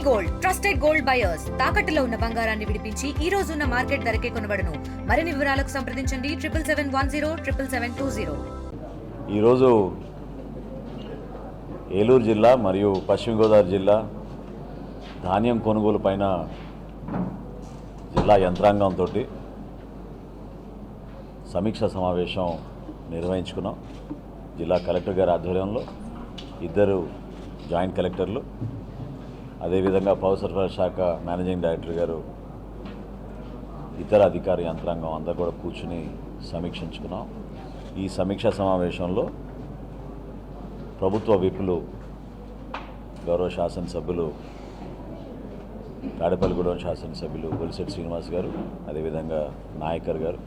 Gold trusted gold buyers తాకట్టులో ఉన్న బంగారాన్ని విడిపించి ఈ రోజు ఉన్న మార్కెట్ ధరకే కొనబడును. మరిన్ని వివరాలకు సంప్రదించండి 7771077720. ఈరోజు ఏలూరు జిల్లా మరియు పశ్చిమ గోదావరి జిల్లా ధాన్యం కొనుగోలు పైన జిల్లా యంత్రాంగంతో సమీక్ష సమావేశం నిర్వహించుకున్నాం. జిల్లా కలెక్టర్ గారి ఆధ్వర్యంలో ఇద్దరు జాయింట్ కలెక్టర్లు, అదేవిధంగా పౌర సరఫరా శాఖ మేనేజింగ్ డైరెక్టర్ గారు, ఇతర అధికార యంత్రాంగం అందరూ కూడా కూర్చుని సమీక్షించుకున్నాం. ఈ సమీక్షా సమావేశంలో ప్రభుత్వ విపులు, గౌరవ శాసనసభ్యులు తాడేపల్లిగూడెం శాసనసభ్యులు బొలిశెట్టి శ్రీనివాస్ గారు, అదేవిధంగా నాయకర్ గారు,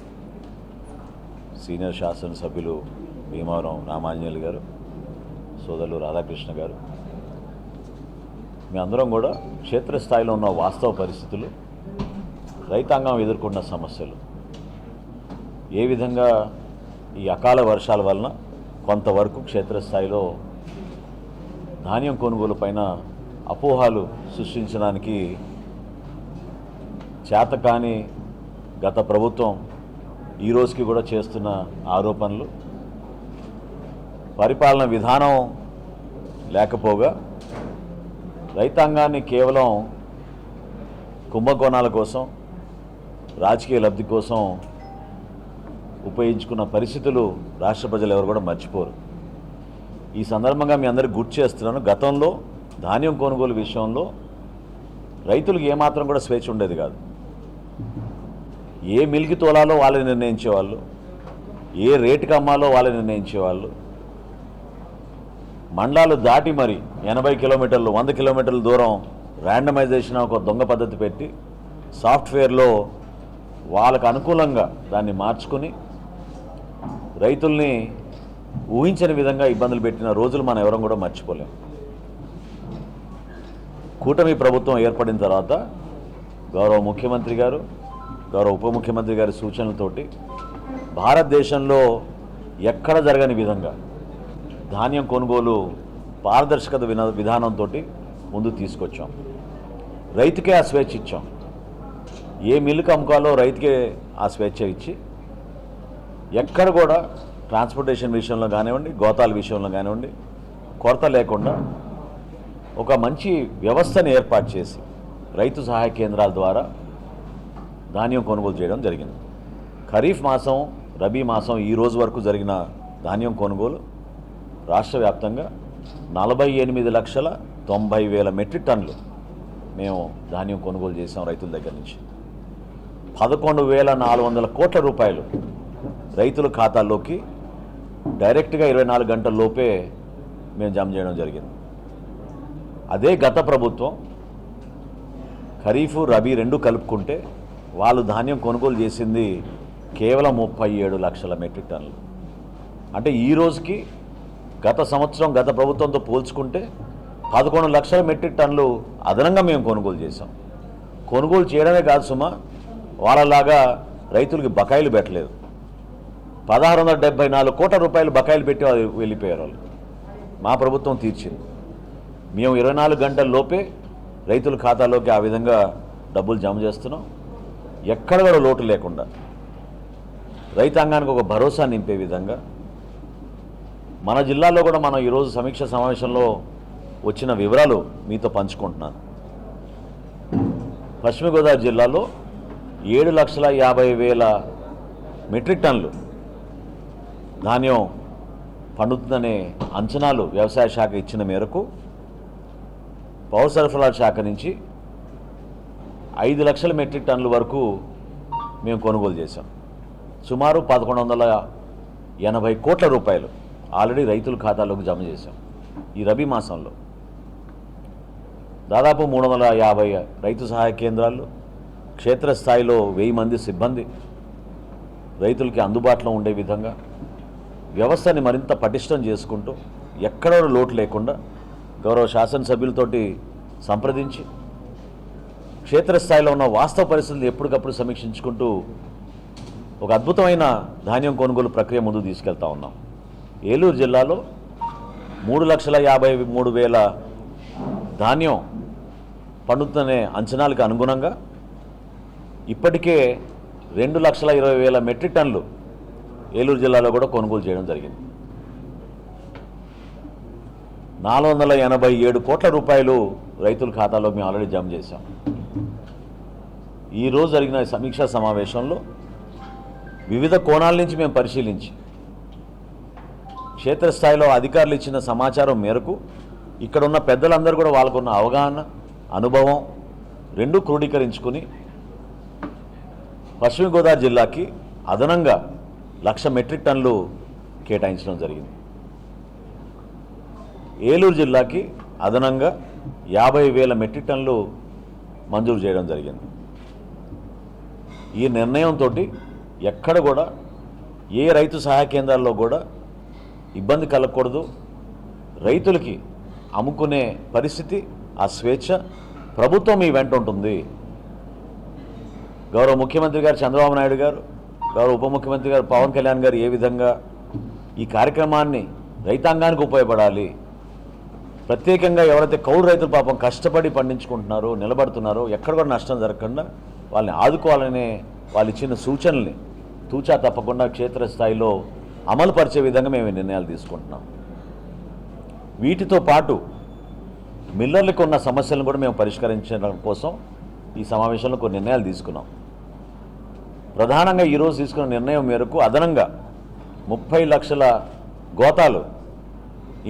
సీనియర్ శాసనసభ్యులు భీమవరం రామాంజనేయులు గారు, సోదరులు రాధాకృష్ణ గారు, మీ అందరం కూడా క్షేత్రస్థాయిలో ఉన్న వాస్తవ పరిస్థితులు, రైతాంగం ఎదుర్కొన్న సమస్యలు, ఏ విధంగా ఈ అకాల వర్షాల వలన కొంతవరకు క్షేత్రస్థాయిలో ధాన్యం కొనుగోలు పైన అపోహలు సృష్టించడానికి చేతకాని గత ప్రభుత్వం ఈ రోజుకి కూడా చేస్తున్న ఆరోపణలు, పరిపాలన విధానం లేకపోగా రైతాంగాన్ని కేవలం కుంభకోణాల కోసం, రాజకీయ లబ్ధి కోసం ఉపయోగించుకున్న పరిస్థితులు రాష్ట్ర ప్రజలు ఎవరు కూడా మర్చిపోరు. ఈ సందర్భంగా మీ అందరికీ గుర్తు చేస్తున్నాను, గతంలో ధాన్యం కొనుగోలు విషయంలో రైతులకు ఏమాత్రం కూడా స్వేచ్ఛ ఉండేది కాదు. ఏ మిల్కి తోలాలో వాళ్ళని నిర్ణయించేవాళ్ళు, ఏ రేటుకి అమ్మాలో వాళ్ళని నిర్ణయించేవాళ్ళు. మండలాలు దాటి మరి 80 కిలోమీటర్లు 100 కిలోమీటర్ల దూరం ర్యాండమైజేషన్ ఒక దొంగ పద్ధతి పెట్టి సాఫ్ట్వేర్లో వాళ్ళకు అనుకూలంగా దాన్ని మార్చుకుని రైతుల్ని ఊహించని విధంగా ఇబ్బందులు పెట్టిన రోజులు మనం ఎవరం కూడా మర్చిపోలేం. కూటమి ప్రభుత్వం ఏర్పడిన తర్వాత గౌరవ ముఖ్యమంత్రి గారు, గౌరవ ఉప ముఖ్యమంత్రి గారి సూచనలతోటి భారతదేశంలో ఎక్కడ జరగని విధంగా ధాన్యం కొనుగోలు పారదర్శకత విధానంతో ముందు తీసుకొచ్చాం. రైతుకే ఆ స్వేచ్ఛ ఇచ్చాం. ఏ మిల్లుకి అమ్ముకోవాలో రైతుకే ఆ స్వేచ్ఛ ఇచ్చి ఎక్కడ కూడా ట్రాన్స్పోర్టేషన్ విషయంలో కానివ్వండి, గోతాల విషయంలో కానివ్వండి కొరత లేకుండా ఒక మంచి వ్యవస్థను ఏర్పాటు చేసి రైతు సహాయ కేంద్రాల ద్వారా ధాన్యం కొనుగోలు చేయడం జరిగింది. ఖరీఫ్ మాసం, రబీ మాసం ఈ రోజు వరకు జరిగిన ధాన్యం కొనుగోలు రాష్ట్ర వ్యాప్తంగా 48,90,000 మెట్రిక్ టన్నులు మేము ధాన్యం కొనుగోలు చేసాం రైతుల దగ్గర నుంచి. 11,400 కోట్ల రూపాయలు రైతుల ఖాతాల్లోకి డైరెక్ట్గా 24 గంటల లోపే మేము జమ చేయడం జరిగింది. అదే గత ప్రభుత్వం ఖరీఫ్, రబీ రెండు కలుపుకుంటే వాళ్ళు ధాన్యం కొనుగోలు చేసింది కేవలం 37 లక్షల మెట్రిక్ టన్నులు. అంటే ఈ రోజుకి గత సంవత్సరం గత ప్రభుత్వంతో పోల్చుకుంటే 11 లక్షల మెట్రిక్ టన్నులు అదనంగా మేము కొనుగోలు చేసాం. కొనుగోలు చేయడమే కాదు సుమా, వాళ్ళలాగా రైతులకి బకాయిలు పెట్టలేదు. 1,674 కోట్ల రూపాయలు బకాయిలు పెట్టి వెళ్ళిపోయారు వాళ్ళు. మా ప్రభుత్వం తీర్చింది. మేము 24 గంటల లోపే రైతుల ఖాతాలోకి ఆ విధంగా డబ్బులు జమ చేస్తున్నాం. ఎక్కడ కూడా లోటు లేకుండా రైతాంగానికి ఒక భరోసా నింపే విధంగా మన జిల్లాలో కూడా మనం ఈరోజు సమీక్ష సమావేశంలో వచ్చిన వివరాలు మీతో పంచుకుంటున్నాను. పశ్చిమ గోదావరి జిల్లాలో 7,50,000 మెట్రిక్ టన్నులు ధాన్యం పండుతుందనే అంచనాలు వ్యవసాయ శాఖ ఇచ్చిన మేరకు పౌర సరఫరా శాఖ నుంచి 5 లక్షల మెట్రిక్ టన్నుల వరకు మేము కొనుగోలు చేశాం. సుమారు 1,180 కోట్ల రూపాయలు ఆల్రెడీ రైతుల ఖాతాలోకి జమ చేశాం. ఈ రబీ మాసంలో దాదాపు 350 రైతు సహాయ కేంద్రాలు, క్షేత్రస్థాయిలో 1000 మంది సిబ్బంది రైతులకి అందుబాటులో ఉండే విధంగా వ్యవస్థని మరింత పటిష్టం చేసుకుంటూ ఎక్కడో లోటు లేకుండా గౌరవ శాసనసభ్యులతోటి సంప్రదించి క్షేత్రస్థాయిలో ఉన్న వాస్తవ పరిస్థితులు ఎప్పటికప్పుడు సమీక్షించుకుంటూ ఒక అద్భుతమైన ధాన్యం కొనుగోలు ప్రక్రియ ముందుకు తీసుకెళ్తా ఉన్నాం. ఏలూరు జిల్లాలో 3,53,000 ధాన్యం పండుతుందనే అంచనాలకు అనుగుణంగా ఇప్పటికే 2,20,000 మెట్రిక్ టన్నులు ఏలూరు జిల్లాలో కూడా కొనుగోలు చేయడం జరిగింది. 487 కోట్ల రూపాయలు రైతుల ఖాతాలో మేము ఆల్రెడీ జమ చేశాం. ఈరోజు జరిగిన సమీక్షా సమావేశంలో వివిధ కోణాల నుంచి మేము పరిశీలించి క్షేత్రస్థాయిలో అధికారులు ఇచ్చిన సమాచారం మేరకు ఇక్కడ ఉన్న పెద్దలందరూ కూడా వాళ్ళకున్న అవగాహన, అనుభవం రెండూ క్రోడీకరించుకుని పశ్చిమ గోదావరి జిల్లాకి అదనంగా 1,00,000 మెట్రిక్ టన్నులు కేటాయించడం జరిగింది. ఏలూరు జిల్లాకి అదనంగా 50,000 మెట్రిక్ టన్నులు మంజూరు చేయడం జరిగింది. ఈ నిర్ణయంతో ఎక్కడ కూడా ఏ రైతు సహాయ కేంద్రాల్లో కూడా ఇబ్బంది కలగకూడదు. రైతులకి అమ్ముకునే పరిస్థితి, ఆ స్వేచ్ఛ ప్రభుత్వం మీ వెంట ఉంటుంది. గౌరవ ముఖ్యమంత్రి గారు చంద్రబాబు నాయుడు గారు, గౌరవ ఉప ముఖ్యమంత్రి గారు పవన్ కళ్యాణ్ గారు ఏ విధంగా ఈ కార్యక్రమాన్ని రైతాంగానికి ఉపయోగపడాలి, ప్రత్యేకంగా ఎవరైతే కౌలు రైతులు పాపం కష్టపడి పండించుకుంటున్నారో, నిలబడుతున్నారో, ఎక్కడ కూడా నష్టం జరగకుండా వాళ్ళని ఆదుకోవాలనే వాళ్ళు ఇచ్చిన సూచనల్ని తూచా తప్పకుండా క్షేత్రస్థాయిలో అమలు పరిచే విధంగా మేము నిర్ణయాలు తీసుకుంటున్నాం. వీటితో పాటు మిల్లర్లకు ఉన్న సమస్యలను కూడా మేము పరిష్కరించడం కోసం ఈ సమావేశంలో కొన్ని నిర్ణయాలు తీసుకున్నాం. ప్రధానంగా ఈరోజు తీసుకున్న నిర్ణయం మేరకు అదనంగా 30 లక్షల గోతాలు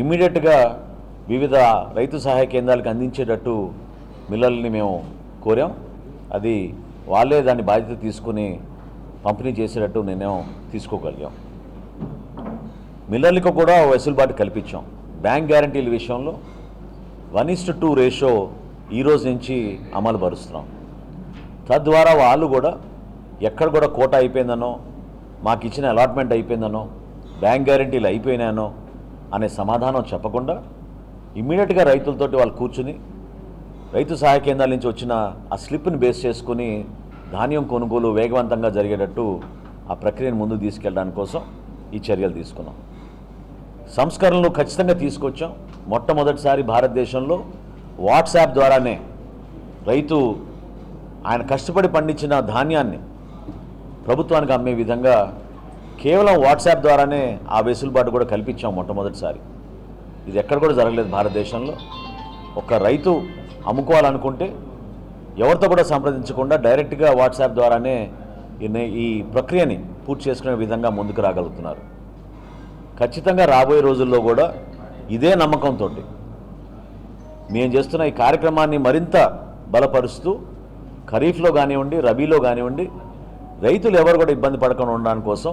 ఇమ్మీడియట్గా వివిధ రైతు సహాయ కేంద్రాలకు అందించేటట్టు మిల్లర్లని మేము కోరాం. అది వాళ్ళే దాని బాధ్యత తీసుకుని పంపిణీ చేసేటట్టు నిర్ణయం తీసుకోగలిగాం. మిల్లర్లకు కూడా వెసులుబాటు కల్పించాం. బ్యాంక్ గ్యారంటీల విషయంలో 1:2 రేషియో ఈరోజు నుంచి అమలు పరుస్తున్నాం. తద్వారా వాళ్ళు కూడా ఎక్కడ కూడా కోట అయిపోయిందనో, మాకు ఇచ్చిన అలాట్మెంట్ అయిపోయిందనో, బ్యాంక్ గ్యారంటీలు అయిపోయినానో అనే సమాధానం చెప్పకుండా ఇమ్మీడియట్గా రైతులతోటి వాళ్ళు కూర్చుని రైతు సహాయ కేంద్రాల నుంచి వచ్చిన ఆ స్లిప్ని బేస్ చేసుకుని ధాన్యం కొనుగోలు వేగవంతంగా జరిగేటట్టు ఆ ప్రక్రియను ముందుకు తీసుకెళ్ళడానికి కోసం ఈ చర్యలు తీసుకున్నాం. సంస్కరణలు ఖచ్చితంగా తీసుకొచ్చాం. మొట్టమొదటిసారి భారతదేశంలో వాట్సాప్ ద్వారానే రైతు ఆయన కష్టపడి పండించిన ధాన్యాన్ని ప్రభుత్వానికి అమ్మే విధంగా కేవలం వాట్సాప్ ద్వారానే ఆ వెసులుబాటు కూడా కల్పించాం మొట్టమొదటిసారి. ఇది ఎక్కడ కూడా జరగలేదు భారతదేశంలో. ఒక రైతు అమ్ముకోవాలనుకుంటే ఎవరితో కూడా సంప్రదించకుండా డైరెక్ట్గా వాట్సాప్ ద్వారానే ఈ ప్రక్రియని పూర్తి చేసుకునే విధంగా ముందుకు రాగలుగుతున్నారు. ఖచ్చితంగా రాబోయే రోజుల్లో కూడా ఇదే నమ్మకంతో మేము చేస్తున్న ఈ కార్యక్రమాన్ని మరింత బలపరుస్తూ ఖరీఫ్లో కానివ్వండి, రబీలో కానివ్వండి, రైతులు ఎవరు కూడా ఇబ్బంది పడకుండా ఉండడానికి కోసం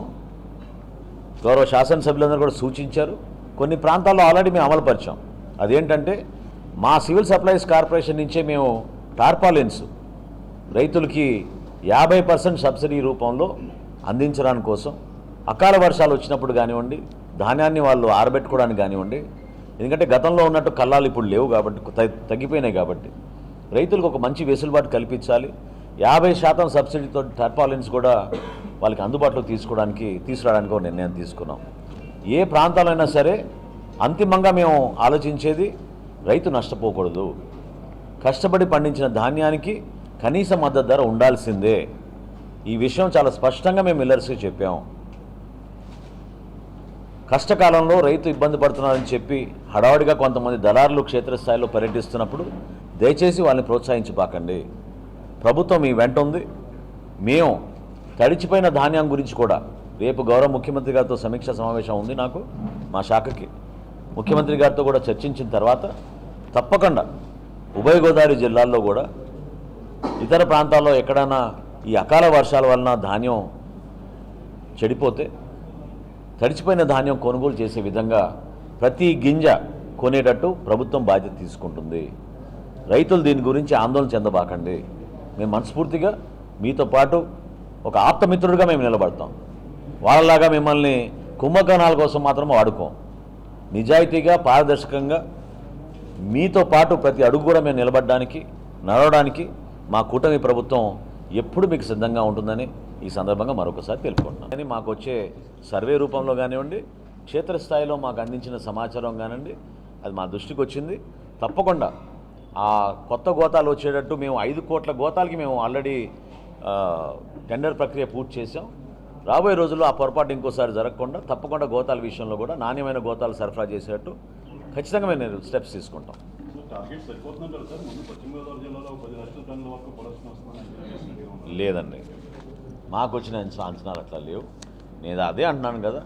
గౌరవ శాసనసభ్యులందరూ కూడా సూచించారు. కొన్ని ప్రాంతాల్లో ఆల్రెడీ మేము అమలుపరిచాం. అదేంటంటే మా సివిల్ సప్లైస్ కార్పొరేషన్ నుంచే మేము టార్పాలిన్స్ రైతులకి 50% సబ్సిడీ రూపంలో అందించడానికి కోసం, అకాల వర్షాలు వచ్చినప్పుడు కానివ్వండి, ధాన్యాన్ని వాళ్ళు ఆరబెట్టుకోవడానికి కానివ్వండి, ఎందుకంటే గతంలో ఉన్నట్టు కల్లాలు ఇప్పుడు లేవు కాబట్టి, తగ్గిపోయినాయి కాబట్టి రైతులకు ఒక మంచి వెసులుబాటు కల్పించాలి. 50% సబ్సిడీతో టార్పాలిన్స్ కూడా వాళ్ళకి అందుబాటులో తీసుకురావడానికి ఒక నిర్ణయం తీసుకున్నాం. ఏ ప్రాంతాలైనా సరే అంతిమంగా మేము ఆలోచించేది రైతు నష్టపోకూడదు. కష్టపడి పండించిన ధాన్యానికి కనీస మద్దతు ధర ఉండాల్సిందే. ఈ విషయం చాలా స్పష్టంగా మేము మిల్లర్స్కి చెప్పాము. కష్టకాలంలో రైతు ఇబ్బంది పడుతున్నారని చెప్పి హడావుడిగా కొంతమంది దళారులు క్షేత్రస్థాయిలో పర్యటిస్తున్నప్పుడు దయచేసి వాళ్ళని ప్రోత్సహించబాకండి. ప్రభుత్వం మీ వెంట ఉంది. మేము తడిచిపోయిన ధాన్యం గురించి కూడా రేపు గౌరవ ముఖ్యమంత్రి గారితో సమీక్ష సమావేశం ఉంది నాకు, మా శాఖకి. ముఖ్యమంత్రి గారితో కూడా చర్చించిన తర్వాత తప్పకుండా ఉభయ గోదావరి జిల్లాల్లో కూడా ఇతర ప్రాంతాల్లో ఎక్కడైనా ఈ అకాల వర్షాల వలన ధాన్యం చెడిపోతే తడిచిపోయిన ధాన్యం కొనుగోలు చేసే విధంగా ప్రతి గింజ కొనేటట్టు ప్రభుత్వం బాధ్యత తీసుకుంటుంది. రైతులు దీని గురించి ఆందోళన చెందబాకండి. మేము మనస్ఫూర్తిగా మీతో పాటు ఒక ఆప్తమిత్రుడిగా మేము నిలబడతాం. వాళ్ళలాగా మిమ్మల్ని కుంభకోణాల కోసం మాత్రం వాడుకోం. నిజాయితీగా, పారదర్శకంగా మీతో పాటు ప్రతి అడుగు కూడా మేము నిలబడడానికి, నడవడానికి మా కూటమి ప్రభుత్వం ఎప్పుడు మీకు సిద్ధంగా ఉంటుందని ఈ సందర్భంగా మరొకసారి తెలుపుకుంటున్నాం. కానీ మాకు వచ్చే సర్వే రూపంలో కానివ్వండి, క్షేత్రస్థాయిలో మాకు అందించిన సమాచారం కానివ్వండి, అది మా దృష్టికి వచ్చింది. తప్పకుండా ఆ కొత్త గోతాలు వచ్చేటట్టు మేము 5 కోట్ల గోతాలకి మేము ఆల్రెడీ టెండర్ ప్రక్రియ పూర్తి చేసాం. రాబోయే రోజుల్లో ఆ పొరపాటు ఇంకోసారి జరగకుండా తప్పకుండా గోతాల విషయంలో కూడా నాణ్యమైన గోతాలు సరఫరా చేసేటట్టు ఖచ్చితంగా మేము స్టెప్స్ తీసుకుంటాం. టార్గెట్ సరిపోతుందంటారు సార్. ముందు పశ్చిమ గోదావరి జిల్లాలో 10 లక్షల టన్నుల వరకు ప్రొడక్షన్ వస్తుందని. లేదండి, మాకు వచ్చిన అంచనాలు అట్లా లేవు. నేను అదే అంటున్నాను కదా,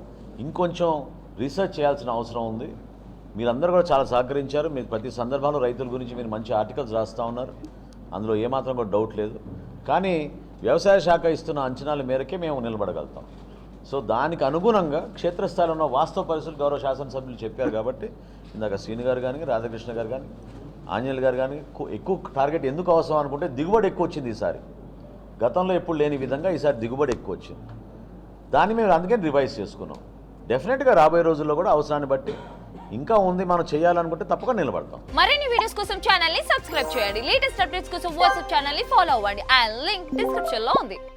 ఇంకొంచెం రీసెర్చ్ చేయాల్సిన అవసరం ఉంది. మీరందరూ కూడా చాలా సహకరించారు. మీరు ప్రతి సందర్భంలో రైతుల గురించి మీరు మంచి ఆర్టికల్స్ రాస్తూ ఉన్నారు, అందులో ఏమాత్రం కూడా డౌట్ లేదు. కానీ వ్యవసాయ శాఖ ఇస్తున్న అంచనాల మేరకే మేము నిలబడగలుగుతాం. సో దానికి అనుగుణంగా క్షేత్రస్థాయిలో ఉన్న వాస్తవ పరిస్థితులు గౌరవ శాసనసభ్యులు చెప్పారు కాబట్టి ఇందాక శ్రీను గారు కానీ రాధాకృష్ణ గారు కానీ ఆంజనేయులు గారు కానీ ఎక్కువ టార్గెట్ ఎందుకు అవసరం అనుకుంటే దిగుబడి ఎక్కువ వచ్చింది ఈసారి. గతంలో ఎప్పుడు లేని విధంగా ఈసారి దిగుబడి ఎక్కువ వచ్చింది. దాన్ని మేము అందుకని రివైజ్ చేసుకున్నాం. డెఫినెట్గా రాబోయే రోజుల్లో కూడా అవసరాన్ని బట్టి ఇంకా ఉంది, మనం చేయాలనుకుంటే తప్పకుండా నిలబడతాం. మరిన్ని వీడియోస్ కోసం ఛానల్ ని సబ్స్క్రైబ్ చేయండి. లేటెస్ట్ అప్డేట్స్ కోసం వాట్సాప్ ఛానల్ ని ఫాలో అవ్వండి. ఆ లింక్ డిస్క్రిప్షన్ లో ఉంది.